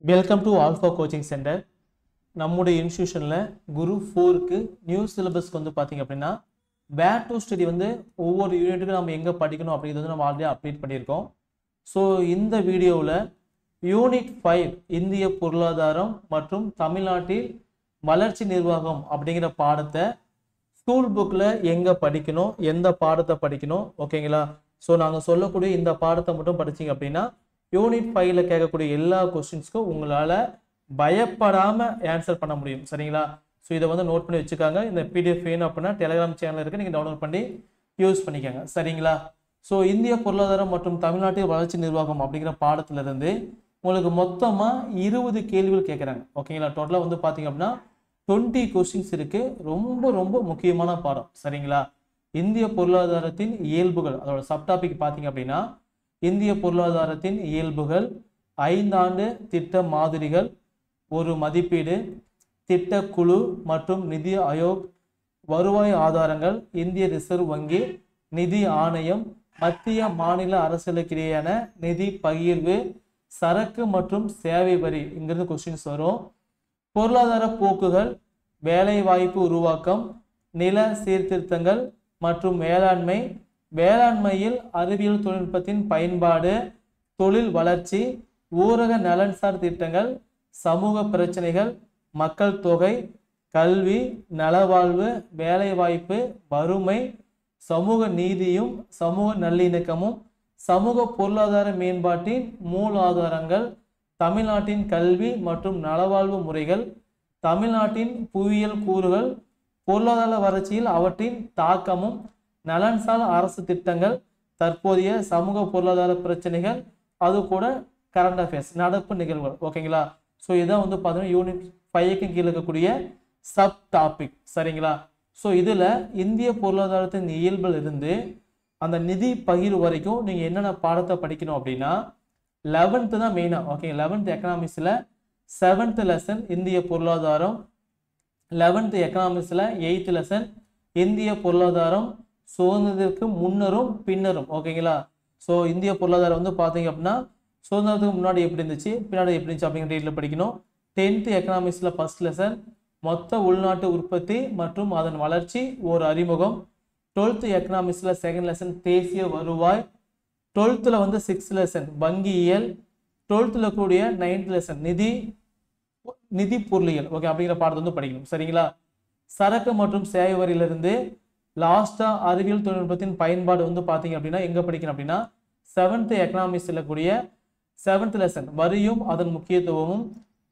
Welcome to alpha coaching centre. நம்முடைய இன்ஸ்டியூஷனில் group 4க்கு new சிலபஸ்க்கு வந்து பார்த்திங்க அப்படின்னா வேர் டு ஸ்டடி வந்து ஒவ்வொரு யூனிட்டுக்கும் நம்ம எங்கே படிக்கணும் அப்படிங்கிறது நம்ம ஆல்ரெடி அப்டேட் பண்ணியிருக்கோம். ஸோ இந்த வீடியோவில் யூனிட் 5 இந்திய பொருளாதாரம் மற்றும் தமிழ்நாட்டில் வளர்ச்சி நிர்வாகம் அப்படிங்கிற பாடத்தை ஸ்கூல் புக்கில் எங்கே படிக்கணும், எந்த பாடத்தை படிக்கணும், ஓகேங்களா? ஸோ நாங்கள் சொல்லக்கூடிய இந்த பாடத்தை மட்டும் படிச்சிங்க அப்படின்னா யூனிட் 5ல கேட்கக்கூடிய எல்லா கொஸ்டின்ஸ்க்கும் உங்களால் பயப்படாமல் ஆன்சர் பண்ண முடியும், சரிங்களா? ஸோ இதை வந்து நோட் பண்ணி வச்சுக்காங்க. இந்த பிடிஎஃப் வேணும் அப்படின்னா டெலிகிராம் சேனல் இருக்குது, நீங்கள் டவுன்லோட் பண்ணி யூஸ் பண்ணிக்கோங்க, சரிங்களா? ஸோ இந்திய பொருளாதாரம் மற்றும் தமிழ்நாட்டில் வளர்ச்சி நிர்வாகம் அப்படிங்கிற பாடத்திலிருந்து உங்களுக்கு மொத்தமாக 20 கேள்விகள் கேட்குறாங்க, ஓகேங்களா? டோட்டலாக வந்து பார்த்தீங்க அப்படின்னா 20 கொஸ்டின்ஸ் இருக்குது. ரொம்ப ரொம்ப முக்கியமான பாடம், சரிங்களா? இந்திய பொருளாதாரத்தின் இயல்புகள் அதோட சப்டாபிக் பார்த்தீங்க அப்படின்னா இந்திய பொருளாதாரத்தின் இயல்புகள், 5 ஆண்டு திட்ட மாதிரிகள், ஒரு மதிப்பீடு, திட்டக்குழு மற்றும் நிதி ஆயோக், வருவாய் ஆதாரங்கள், இந்திய ரிசர்வ் வங்கி, நிதி ஆணையம், மத்திய மாநில அரசுகளுக்கிடையேயான நிதி பகிர்வு, சரக்கு மற்றும் சேவை வரி, இங்கிருந்து கொஸ்டின்ஸ் வரும். பொருளாதார போக்குகள், வேலை வாய்ப்பு உருவாக்கம், நில சீர்திருத்தங்கள் மற்றும் வேளாண்மை, வேளாண்மையில் அறிவியல் தொழில்நுட்பத்தின் பயன்பாடு, தொழில் வளர்ச்சி, ஊரக நலன்சார் திட்டங்கள், சமூக பிரச்சனைகள், மக்கள் தொகை, கல்வி, நலவாழ்வு, வேலைவாய்ப்பு, வறுமை, சமூக நீதியும் சமூக நல்லிணக்கமும், சமூக பொருளாதார மேம்பாட்டின் மூலாதாரங்கள், தமிழ்நாட்டின் கல்வி மற்றும் நலவாழ்வு முறைகள், தமிழ்நாட்டின் புவியியல் கூறுகள், பொருளாதார வளர்ச்சியில் அவற்றின் தாக்கமும், நலன்சார் அரசு திட்டங்கள், தற்போதைய சமூக பொருளாதார பிரச்சனைகள், அது கூட கரண்ட் அஃபேர்ஸ் நடப்பு நிகழ்வுகள், ஓகேங்களா? ஸோ இதான் வந்து பார்த்தீங்கன்னா யூனிட் 5க்கு கீழே இருக்கக்கூடிய சப் டாபிக், சரிங்களா? ஸோ இதில் இந்திய பொருளாதாரத்தின் இயல்பில் இருந்து அந்த நிதி பகிர்வு வரைக்கும் நீங்கள் என்னென்ன பாடத்தை படிக்கணும் அப்படின்னா 11th தான் மெயினாக, ஓகே? 11th எக்கனாமிக்ஸில் 7th லெசன் இந்திய பொருளாதாரம், 11th எக்கனாமிக்ஸில் 8th லெசன் இந்திய பொருளாதாரம் சுதந்திரத்திற்கு முன்னரும் பின்னரும், ஓகேங்களா? ஸோ இந்திய பொருளாதாரம் வந்து பார்த்தீங்க அப்படின்னா சுதந்திரத்துக்கு முன்னாடி எப்படி இருந்துச்சு, பின்னாடி எப்படி இருந்துச்சு அப்படிங்கிற டீட்டெயில் படிக்கணும். 10th எக்கனாமிக்ஸில் ஃபர்ஸ்ட் லெசன் மொத்த உள்நாட்டு உற்பத்தி மற்றும் அதன் வளர்ச்சி ஒரு அறிமுகம். 12th எக்கனாமிக்ஸில் செகண்ட் லெசன் தேசிய வருவாய். 12th வந்து 6th லெசன் வங்கியியல். 12th கூடிய 9th லெசன் நிதி பொருளியல், ஓகே? அப்படிங்கிற பாடத்தை வந்து படிக்கணும், சரிங்களா? சரக்கு மற்றும் சேவை வரியிலிருந்து லாஸ்டா அறிவியல் தொழில்நுட்பத்தின் பயன்பாடு வந்து பார்த்தீங்க அப்படின்னா எங்கே படிக்கணும் அப்படின்னா 7th எக்கனாமிக்ஸில் கூடிய 7th லெசன் வரியும் அதன் முக்கியத்துவமும்,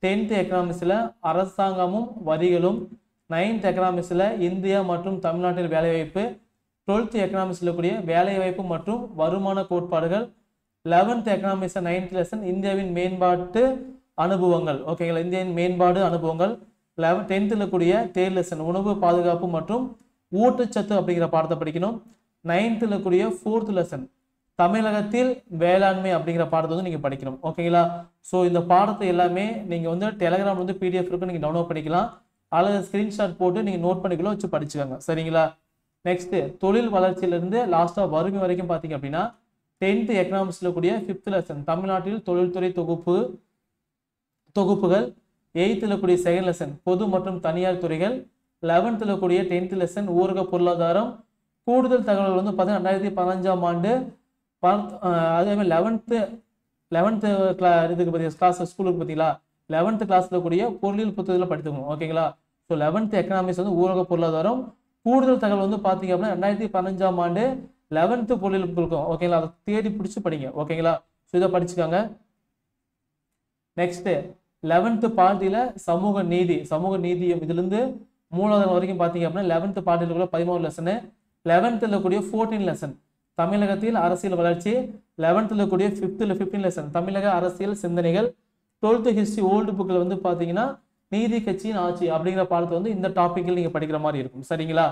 10th எக்கனாமிக்ஸில் அரசாங்கமும் வரிகளும், 9th எக்கனாமிக்ஸில் இந்தியா மற்றும் தமிழ்நாட்டில் வேலைவாய்ப்பு, 12th எக்கனாமிக்ஸில் கூடிய வேலைவாய்ப்பு மற்றும் வருமான கோட்பாடுகள், 11th எக்கனாமிக்ஸில் 9th லெசன் இந்தியாவின் மேம்பாட்டு அனுபவங்கள், ஓகேங்களா? இந்தியாவின் மேம்பாடு அனுபவங்கள். 10th கூடிய 3rd லெசன் உணவு பாதுகாப்பு மற்றும் ஊட்டச்சத்து அப்படிங்கிற பாடத்தை படிக்கணும். 9th கூடிய 4th லெசன் தமிழகத்தில் வேளாண்மை அப்படிங்கிற பாடத்தை வந்து நீங்கள் படிக்கணும், ஓகேங்களா? ஸோ இந்த பாடத்தை எல்லாமே நீங்கள் வந்து டெலிகிராம் வந்து பிடிஎஃப் இருக்கு, நீங்கள் டவுன்லோட் பண்ணிக்கலாம், அல்லது ஸ்க்ரீன்ஷாட் போட்டு நீங்கள் நோட் பண்ணிக்கலாம், வச்சு படிச்சுக்கோங்க, சரிங்களா? நெக்ஸ்ட் தொழில் வளர்ச்சியிலிருந்து லாஸ்ட்டாக வறுமை வரைக்கும் பார்த்தீங்க அப்படின்னா 10th எக்கனாமிக்ஸில் கூடிய 5th லெசன் தமிழ்நாட்டில் தொழில்துறை தொகுப்புகள், 8th கூடிய செகண்ட் லெசன் பொது மற்றும் தனியார் துறைகள், 11th கூடிய 10th லெசன் ஊரக பொருளாதாரம். கூடுதல் தகவல்கள் வந்து பார்த்தீங்கன்னா 2015ஆம் ஆண்டு அதே மாதிரி 11th இதுக்கு பற்றி கிளாஸ் ஸ்கூலுக்கு பார்த்தீங்களா 11th கிளாஸில் கூடிய பொருளியல் புத்தகத்தில் படித்துக்கணும், ஓகேங்களா? ஸோ 11th எக்கனாமிக்ஸ் வந்து ஊரக பொருளாதாரம். கூடுதல் தகவல் வந்து பார்த்தீங்க அப்படின்னா 2015ஆம் ஆண்டு 11th பொருளியல் புத்தகம், ஓகேங்களா? அதை தேடி பிடிச்சி படிங்க, ஓகேங்களா? ஸோ இதை படிச்சுக்காங்க. நெக்ஸ்ட் 11th பார்ட்டியில் சமூக நீதியம் இதிலிருந்து மூலாதாரம் வரைக்கும் பார்த்தீங்க அப்படின்னா 11th பார்ட்டியில் கூட 13 லெசனு. 11th கூடிய 14 லெசன் தமிழகத்தில் அரசியல் வளர்ச்சி. 11th கூடிய 15 லெசன் தமிழக அரசியல் சிந்தனைகள். 12th ஹிஸ்டரி ஓல்டு புக்கில் வந்து பார்த்தீங்கன்னா நீதி கட்சியின் ஆட்சி அப்படிங்கிற பாடத்தை வந்து இந்த டாப்பிக்கில் நீங்கள் படிக்கிற மாதிரி இருக்கும், சரிங்களா?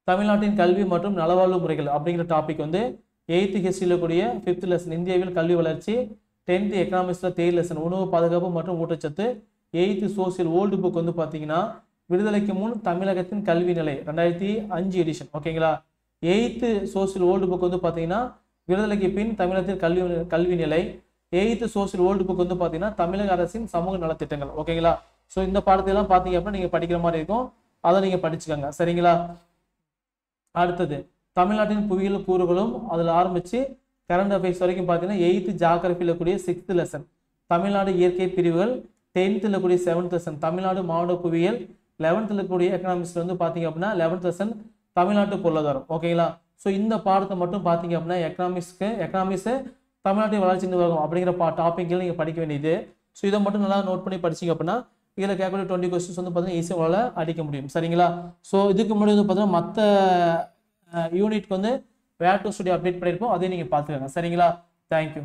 தமிழ்நாட்டின் கல்வி மற்றும் நலவாழ்வு முறைகள் அப்படிங்கிற டாபிக் வந்து 8th ஹிஸ்டரியில் கூடிய 5th லெசன் இந்தியாவில் கல்வி வளர்ச்சி. 10th எக்கனாமிக்ஸில் 3rd லெசன் உணவு பாதுகாப்பு மற்றும் ஊட்டச்சத்து. 8th சோசியல் ஓல்டு புக் வந்து பார்த்தீங்கன்னா விடுதலைக்கு முன் தமிழகத்தின் கல்வி நிலை 2005 எடிஷன், ஓகேங்களா? 8th சோசியல் ஓல்டு புக் வந்து பார்த்தீங்கன்னா விடுதலைக்கு பின் தமிழகத்தில் கல்வி நிலை. 8th சோசியல் ஓல்டு புக் வந்து பார்த்தீங்கன்னா தமிழக அரசின் சமூக நலத்திட்டங்கள். ஓகேங்களா? ஸோ இந்த பாடத்தையெல்லாம் பார்த்தீங்க அப்படின்னா நீங்கள் படிக்கிற மாதிரி இருக்கும், அதை நீங்கள் படிச்சுக்கோங்க. சரிங்களா? அடுத்தது தமிழ்நாட்டின் புவியியல் கூறுகளும் அதில் ஆரம்பித்து கரண்ட் அஃபேர்ஸ் வரைக்கும் பார்த்தீங்கன்னா 8th ஜாகிரபியில் கூடிய 6th லெசன் தமிழ்நாடு இயற்கை பிரிவுகள், 10th கூடிய 7th லெசன் தமிழ்நாடு மாவட்ட புவியியல், 11th கூடிய எக்கனாமிக்ஸ்ல வந்து பார்த்தீங்க அப்படின்னா 11th லெசன் தமிழ்நாட்டு பொருளாதாரம். ஓகேங்களா? ஸோ இந்த பாடத்தை மட்டும் பார்த்தீங்க அப்படின்னா எக்கனாமிக்ஸு தமிழ்நாட்டின் வளர்ச்சி நிர்வாகம் அப்படிங்கிற டாப்பிக்கில் நீங்கள் படிக்க வேண்டியது. ஸோ இதை மட்டும் நல்லா நோட் பண்ணி படிச்சிங்க அப்படின்னா இதில் கேட்கக்கூடிய 20 கொஸ்டின்ஸ் வந்து பார்த்தீங்கன்னா ஈஸியாக உங்களால் அடிக்க முடியும். சரிங்களா? ஸோ இதுக்கு முன்னாடி வந்து பார்த்தீங்கன்னா மற்ற யூனிட்க்கு வந்து வேர் டு ஸ்டடி அப்டேட் பண்ணியிருப்போம், அதையும் நீங்கள் பார்த்துக்கோங்க. சரிங்களா? தேங்க்யூ.